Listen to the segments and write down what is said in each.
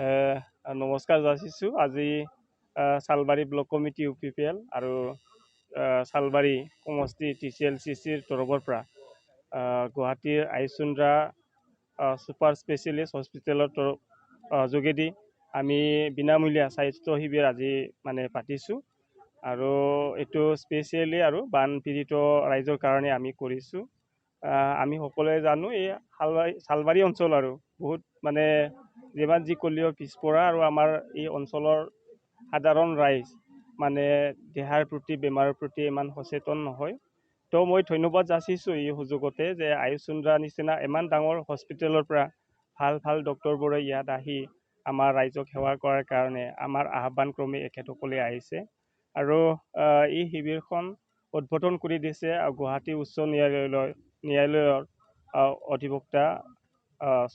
নমস্কাৰ যাচিছোঁ আজি চালবাৰী block committee UPPL আৰু চালবাৰী সমষ্টি TCLCCৰ তৰফৰ পৰা গুৱাহাটীৰ আইচুন্দ্ৰা ছুপাৰ স্পেচিয়েলিষ্ট হস্পিটেলৰ যোগেদি আমি বিনামূলীয়া স্বাস্থ্য শিবিৰ আজি মানে পাতিছোঁ আৰু এইটো স্পেচিয়েলি আৰু বানপীড়িত ৰাইজৰ কাৰণে আমি কৰিছোঁ। আমি সকলোৱে জানো এই চালবাৰী অঞ্চল আৰু বহুত মানে যিমান যি ক'লেও পিছপৰা আৰু আমাৰ এই অঞ্চলৰ সাধাৰণ ৰাইজ মানে দেহাৰ প্ৰতি বেমাৰৰ প্ৰতি ইমান সচেতন নহয়। তো মই ধন্যবাদ যাচিছোঁ এই সুযোগতে যে আইচুন্দ্ৰা নিচিনা ইমান ডাঙৰ হস্পিটেলৰ পৰা ভাল ডক্টৰবোৰে ইয়াত আহি আমাৰ ৰাইজক সেৱা কৰাৰ কাৰণে আমাৰ আহ্বান ক্ৰমে এখেতসকলে আহিছে আৰু এই শিবিৰখন উদ্বোধন কৰি দিছে গুৱাহাটী উচ্চ ন্যায়ালয়ৰ অধিবক্তা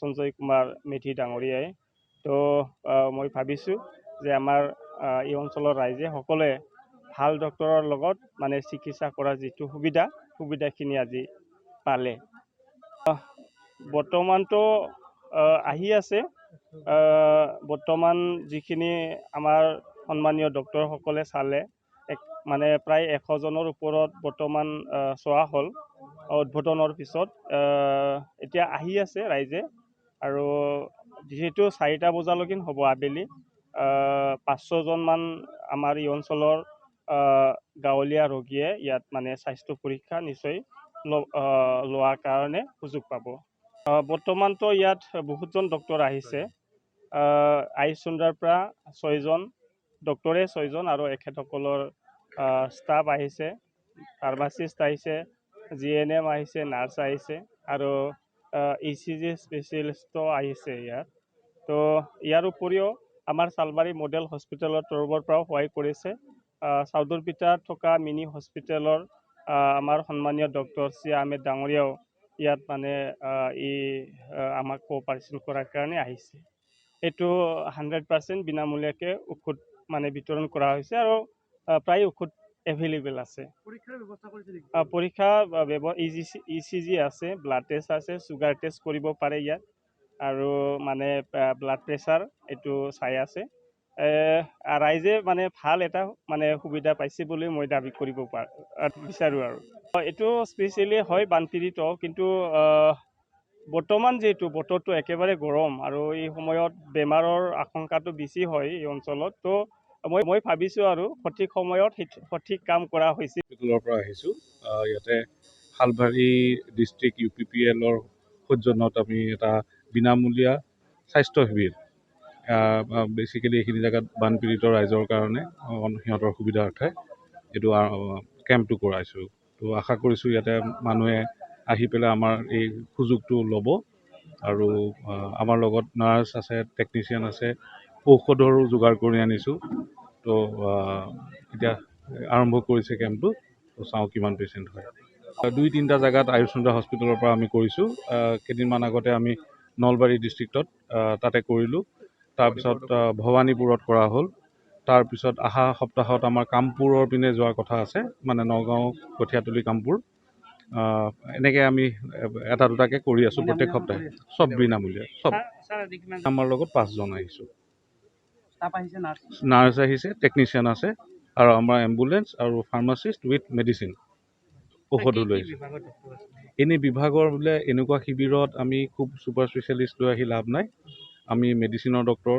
সঞ্জয় কুমাৰ মেধি ডাঙৰীয়াই। তো মই ভাবিছোঁ যে আমাৰ এই অঞ্চলৰ ৰাইজে সকলোৱে ভাল ডক্টৰৰ লগত মানে চিকিৎসা কৰাৰ যিটো সুবিধাখিনি আজি পালে। বৰ্তমানতো আহি আছে বৰ্তমান যিখিনি আমাৰ সন্মানীয় ডক্টৰসকলে চালে মানে প্ৰায় 100 জনৰ ওপৰত বৰ্তমান চোৱা হ'ল উদ্বোধনৰ পিছত। এতিয়া আহি আছে ৰাইজে আৰু যিহেতু 4টা বজালৈকে হ'ব আবেলি 500 মান আমাৰ এই অঞ্চলৰ গাঁৱলীয়া ৰোগীয়ে ইয়াত মানে স্বাস্থ্য পৰীক্ষা নিশ্চয় লোৱাৰ কাৰণে সুযোগ পাব। বৰ্তমানতো ইয়াত বহুতজন ডক্টৰ আহিছে। আইচুন্দ্ৰাৰ পৰা 6জন ডক্টৰে 6জন আৰু এখেতসকলৰ ষ্টাফ আহিছে, ফাৰ্মাচিষ্ট আহিছে, GNM আহিছে, নাৰ্ছ আহিছে আৰু ECG স্পেচিয়েলিষ্টও আহিছে ইয়াত। তো ইয়াৰ উপৰিও আমাৰ চালবাৰী মডেল হস্পিটেলৰ তৰফৰ পৰাও সহায় কৰিছে। চাউদুৰপিটাত থকা মিনি হস্পিটেলৰ আমাৰ সন্মানীয় ডক্টৰ C আহমেদ ডাঙৰীয়াও ইয়াত মানে আমাক কোঅপাৰেশ্যন কৰাৰ কাৰণে আহিছে। এইটো 100% বিনামূলীয়াকৈ ঔষধ মানে বিতৰণ কৰা হৈছে আৰু প্ৰায় ঔষধ এভেইলেবল আছে। পৰীক্ষা ECG আছে, ব্লাড টেষ্ট আছে, চুগাৰ টেষ্ট কৰিব পাৰে ইয়াত আৰু মানে ব্লাড প্ৰেছাৰ এইটো চাই আছে। ৰাইজে মানে ভাল এটা মানে সুবিধা পাইছে বুলি মই দাবী কৰিব বিচাৰোঁ আৰু এইটো স্পেচিয়েলি হয় বানপীড়িত, কিন্তু বৰ্তমান যিহেতু বতৰটো একেবাৰে গৰম আৰু এই সময়ত বেমাৰৰ আশংকাটো বেছি হয় এই অঞ্চলত। তো মই ভাবিছোঁ আৰু সঠিক সময়ত সঠিক কাম কৰা হৈছে। হস্পিটেলৰ পৰা আহিছোঁ। ইয়াতে শালবাৰী ডিষ্ট্ৰিক্ট UPPLৰ সৌজন্যত আমি এটা বিনামূলীয়া স্বাস্থ্য শিবিৰ বেচিকেলি এইখিনি জেগাত বানপীড়িত ৰাইজৰ কাৰণে সিহঁতৰ সুবিধাৰ্থে এইটো কেম্পটো কৰাইছোঁ। তো আশা কৰিছোঁ ইয়াতে মানুহে আহি পেলাই আমাৰ এই সুযোগটো ল'ব আৰু আমাৰ লগত নাৰ্ছ আছে, টেকনিচিয়ান আছে, ঔষধৰো যোগাৰ কৰি আনিছোঁ। তো এতিয়া আৰম্ভ কৰিছে কেম্পটো। তো চাওঁ কিমান পেচেণ্ট হয়। 2-3টা জেগাত আইচুন্দ্ৰা হস্পিটেলৰ পৰা আমি কৰিছোঁ। কেইদিনমান আগতে আমি নলবাৰী ডিষ্ট্ৰিক্টত তাতে কৰিলোঁ। তাৰপিছত ভৱানীপুৰত কৰা হ'ল। তাৰপিছত অহা সপ্তাহত আমাৰ কামপুৰৰ পিনে যোৱাৰ কথা আছে, মানে নগাঁও, কঠীয়াতলী, কামপুৰ। এনেকৈ আমি এটা দুটাকৈ কৰি আছোঁ প্ৰত্যেক সপ্তাহে। চব বিনামূলীয়া, চব। আমাৰ লগত 5জন আহিছোঁ। নাৰ্ছ আহিছে, টেকনিচিয়ান আছে আৰু আমাৰ এম্বুলেঞ্চ আৰু ফাৰ্মাচিষ্ট উইথ মেডিচিন ঔষধো লৈ আহিছোঁ। এনেই বিভাগৰ বোলে এনেকুৱা শিবিৰত আমি খুব ছুপাৰ স্পেচিয়েলিষ্ট লৈ আহি লাভ নাই। আমি মেডিচিনৰ ডক্টৰ,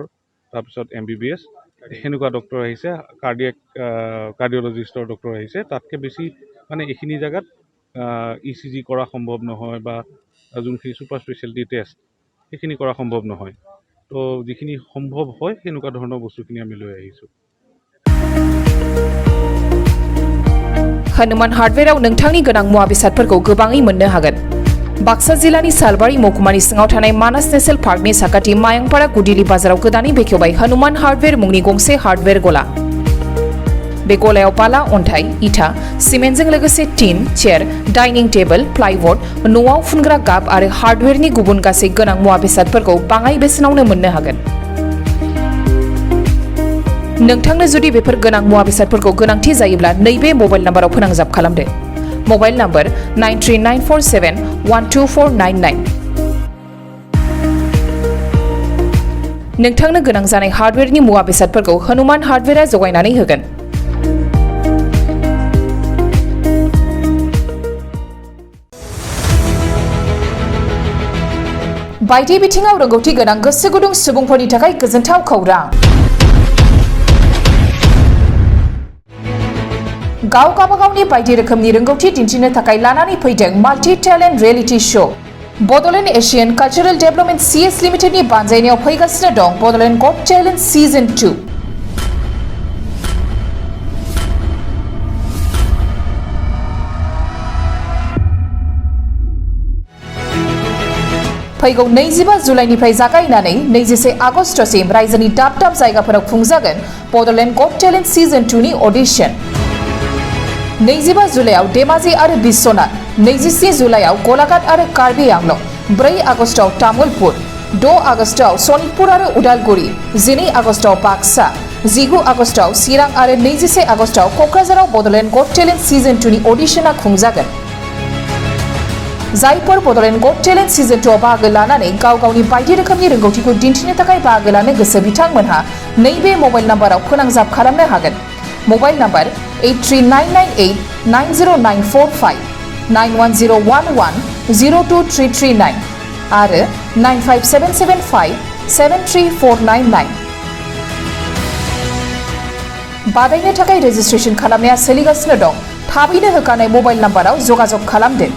তাৰপিছত MBBS সেনেকুৱা ডক্টৰ আহিছে, কাৰ্ডিঅ'লজিষ্টৰ ডক্টৰ আহিছে। তাতকৈ বেছি মানে এইখিনি জেগাত ECG কৰা সম্ভৱ নহয় বা যোনখিনি ছুপাৰ স্পেচিয়েলিটি টেষ্ট সেইখিনি কৰা সম্ভৱ নহয়। তো যিখিনি সম্ভৱ হয় সেনেকুৱা ধৰণৰ বস্তুখিনি আমি লৈ আহিছোঁ। हनुमान हार्डवेराव नोंथांनि गोनां मुवा बेसादफोरखौ गोबाङै मोननो हागोन। बाक्सा जिल्लानि सालबारी महकुमानि सिङाव थानाय मानास नेशनेल पार्कनि साखाथि मायंपारा गुदिली बाजाराव गोदानै बेखेवबाय हनुमान हार्डवेर मुंनि गंसे हार्डवेर गला। बे गलायाव बाला, अन्थाइ, इटा, सिमेन्टजों लोगोसे टिन, चेयार, डाइनिं टेबल, प्लाइबोर्ड, न'आव फुनग्रा गाब आरो हार्डवेरनि गुबुन गासै गोनां मुवा बेसादफोरखौ बाङाइ बेसेनावनो मोननो हागोन। नोंथांनो जुदि बेफोर गोनां मुवा बेसादफोरखौ गोनांथि जायोब्ला नैबे मबाइल नाम्बाराव फोनांजाब खालामदो। Mobile number 93947124999। नोंथांनो गोनां जानाय हार्डवेयरनि मुवा बेसादफोरखौ हनुमान हार्डवेयरआ जगायनानै होगोन। बायदि बिथिङाव रोंगौथि गोनां गोसो गुदुं सुबुंफोरनि थाखाय गोजोनथाव खौरां। गावगावनि बायदि रोखोमनि रोंगौथि दिन्थिनो थाखाय लानानै फैदों multi talent reality show. Bodoland Asian cultural development CS लिमिटेडनि बानजायनायाव फैगासिनो दं बड'लेण्ड गट टेलेन्ट सीजन 2। फैगौ 25 जुलाइनिफ्राय जागायनानै 21 आगस्तसिम रायजोनि दाब दाब जायगाफोराव खुंजागोन बड'लेण्ड गट टेलेन्ट सीजन 2 नि अडिशन। 25 जुलाइआव धेमाजि आरो बिश्वनाथ, 27 जुलाइआव गलाघाट आरो कार्बि आंलं, 4 आगस्टआव तामुलपुर, 6 आगस्टआव सनितपुर आरो उदालगुरि, 12 आगस्टआव बाक्सा, 19 आगस्टआव चिरां आरो 21 आगस्टआव क'क्राझाराव बड'लेण्ड गट टेलेन्ट सीजन 2 नि अडिशना खुंजागोन। जायफोर बड'लेण्ड गट टेलेन्ट सीजन 2 आव बाहागो लानानै गावगावनि बायदि रोखोमनि रोंगौथिखौ दिन्थिनो थाखाय बाहागो लानो गोसो बिथांमोनहा नैबे मबाइल नाम्बाराव फोनांजाब खालामनो हागोन। मबाइल नाम्बार 8399890945, 9101102339 आरो 9577573499। बादायनो थाखाय रेजिस्ट्रेशन खालामनाया सोलिगासिनो दं। थाबैनो होखानाय मबाइल नाम्बाराव जगाजग खालामदो।